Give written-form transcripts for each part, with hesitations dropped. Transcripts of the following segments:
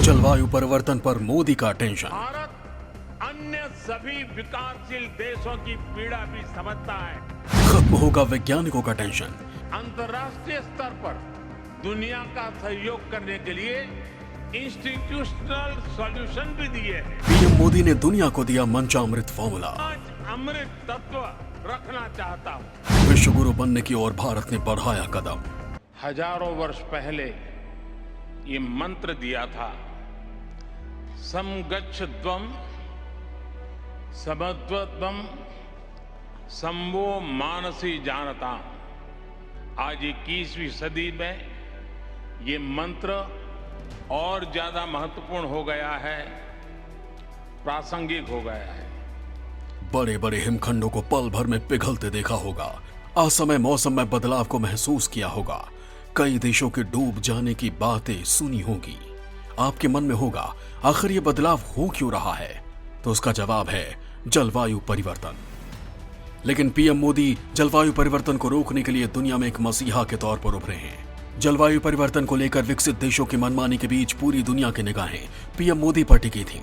जलवायु परिवर्तन पर मोदी का टेंशन। भारत अन्य सभी विकासशील देशों की पीड़ा भी समझता है। खत्म होगा वैज्ञानिकों का टेंशन। अंतर्राष्ट्रीय स्तर पर दुनिया का सहयोग करने के लिए इंस्टीट्यूशनल सॉल्यूशन भी दिए हैं। पीएम मोदी ने दुनिया को दिया मंचामृत फॉर्मूला। आज अमृत तत्व रखना चाहता हूँ। विश्व गुरु बनने की ओर भारत ने बढ़ाया कदम। हजारों वर्ष पहले ये मंत्र दिया था, समगच्छध्वम समध्वत्वम संवो मानसी जानता। आज 21वीं सदी में ये मंत्र और ज्यादा महत्वपूर्ण हो गया है, प्रासंगिक हो गया है। बड़े बड़े हिमखंडों को पल भर में पिघलते देखा होगा। असमय मौसम में बदलाव को महसूस किया होगा। कई देशों के डूब जाने की बातें सुनी होगी। आपके मन में होगा, आखिर ये बदलाव हो क्यों रहा है? तो उसका जवाब है जलवायु परिवर्तन। लेकिन पीएम मोदी जलवायु परिवर्तन को रोकने के लिए दुनिया में एक मसीहा के तौर पर उभरे हैं। जलवायु परिवर्तन को लेकर विकसित देशों की मनमानी के बीच पूरी दुनिया की निगाहें पीएम मोदी पर टिकी थीं।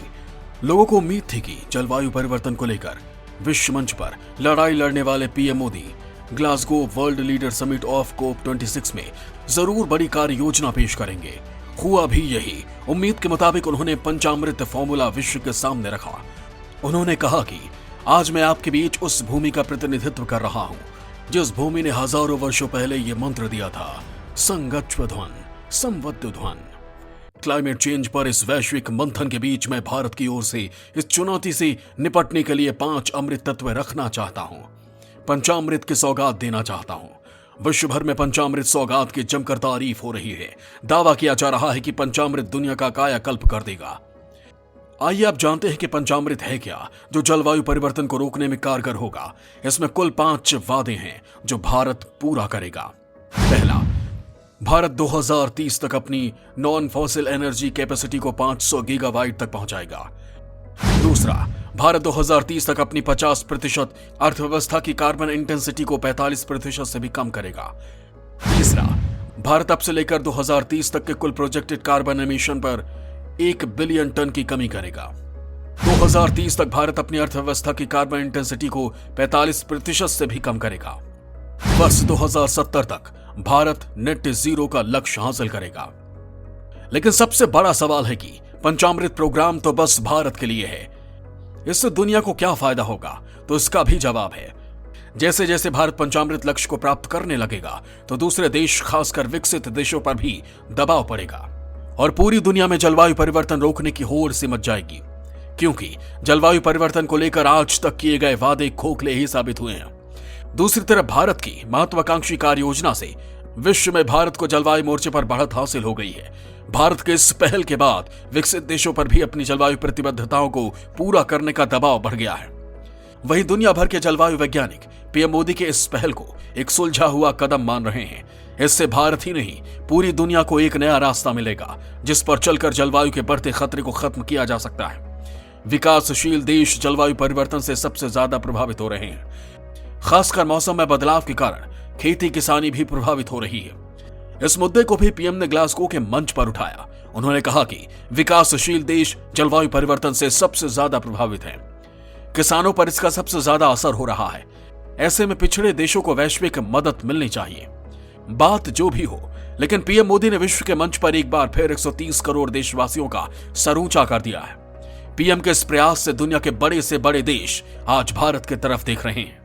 लोगों को उम्मीद थी कि जलवायु परिवर्तन को लेकर विश्व मंच पर लड़ाई लड़ने वाले PM Modi Glasgow world leader summit of COP 26 में जरूर बड़ी कार्य योजना पेश करेंगे। हुआ भी यही। उम्मीद के मुताबिक उन्होंने पंचामृत फॉर्मूला विश्व के सामने रखा। उन्होंने कहा कि आज मैं आपके बीच उस भूमि का प्रतिनिधित्व कर रहा हूं जिस भूमि ने हजारों वर्षों पहले यह मंत्र दिया था, संगच्छध्वन संवद्धध्वन। क्लाइमेट चेंज पर इस वैश्विक मंथन के बीच मैं भारत की ओर से इस चुनौती से निपटने के लिए 5 अमृत तत्व रखना चाहता हूं। पंचामृत की सौगात देना चाहता हूं। विश्व भर में पंचामृत सौगात की जमकर तारीफ हो रही है। दावा किया जा रहा है कि पंचामृत दुनिया का कायाकल्प कर देगा। आइए आप जानते हैं कि पंचामृत है क्या, जो जलवायु परिवर्तन को रोकने में कारगर होगा। इसमें कुल 5 वादे हैं जो भारत पूरा करेगा। पहला, भारत 2030 तक अपनी नॉन फॉसिल एनर्जी कैपेसिटी को 500 गीगावाट तक पहुंचाएगा। दूसरा, भारत 2030 तक अपनी 50% अर्थव्यवस्था की कार्बन इंटेंसिटी को 45% से भी कम करेगा। तीसरा, भारत अब से लेकर 2030 तक के कुल प्रोजेक्टेड कार्बन एमिशन पर 1 बिलियन टन की कमी करेगा। 2030 तक भारत अपनी अर्थव्यवस्था की कार्बन इंटेंसिटी को 45% से भी कम करेगा। वर्ष 2070 तक भारत नेट जीरो का लक्ष्य हासिल करेगा। लेकिन सबसे बड़ा सवाल है कि पंचामृत प्रोग्राम तो बस भारत के लिए है, इससे दुनिया को क्या फायदा होगा? तो इसका भी जवाब है। जैसे जैसे भारत पंचामृत लक्ष्य को प्राप्त करने लगेगा तो दूसरे देश, खासकर विकसित देशों पर भी दबाव पड़ेगा और पूरी दुनिया में जलवायु परिवर्तन रोकने की होड़ सिमट जाएगी, क्योंकि जलवायु परिवर्तन को लेकर आज तक किए गए वादे खोखले ही साबित हुए हैं। दूसरी तरफ भारत की महत्वाकांक्षी कार्य योजना से विश्व में भारत को जलवायु मोर्चे पर बढ़त हासिल हो गई है। भारत के इस पहल के बाद विकसित देशों पर भी अपनी जलवायु प्रतिबद्धताओं को पूरा करने का दबाव बढ़ गया है। वहीं दुनिया भर के जलवायु वैज्ञानिक पीएम मोदी के इस पहल को एक सुलझा हुआ कदम मान रहे हैं। इससे भारत ही नहीं, पूरी दुनिया को एक नया रास्ता मिलेगा जिस पर चलकर जलवायु के बढ़ते खतरे को खत्म किया जा सकता है। विकासशील देश जलवायु परिवर्तन से सबसे ज्यादा प्रभावित हो रहे हैं। खासकर मौसम में बदलाव के कारण खेती किसानी भी प्रभावित हो रही है। इस मुद्दे को भी पीएम ने ग्लासगो के मंच पर उठाया। उन्होंने कहा कि विकासशील देश जलवायु परिवर्तन से सबसे ज्यादा प्रभावित हैं। किसानों पर इसका सबसे ज्यादा असर हो रहा है। ऐसे में पिछड़े देशों को वैश्विक मदद मिलनी चाहिए। बात जो भी हो, लेकिन पीएम मोदी ने विश्व के मंच पर एक बार फिर 130 करोड़ देशवासियों का सर ऊंचा कर दिया है। पीएम के इस प्रयास से दुनिया के बड़े से बड़े देश आज भारत की तरफ देख रहे हैं।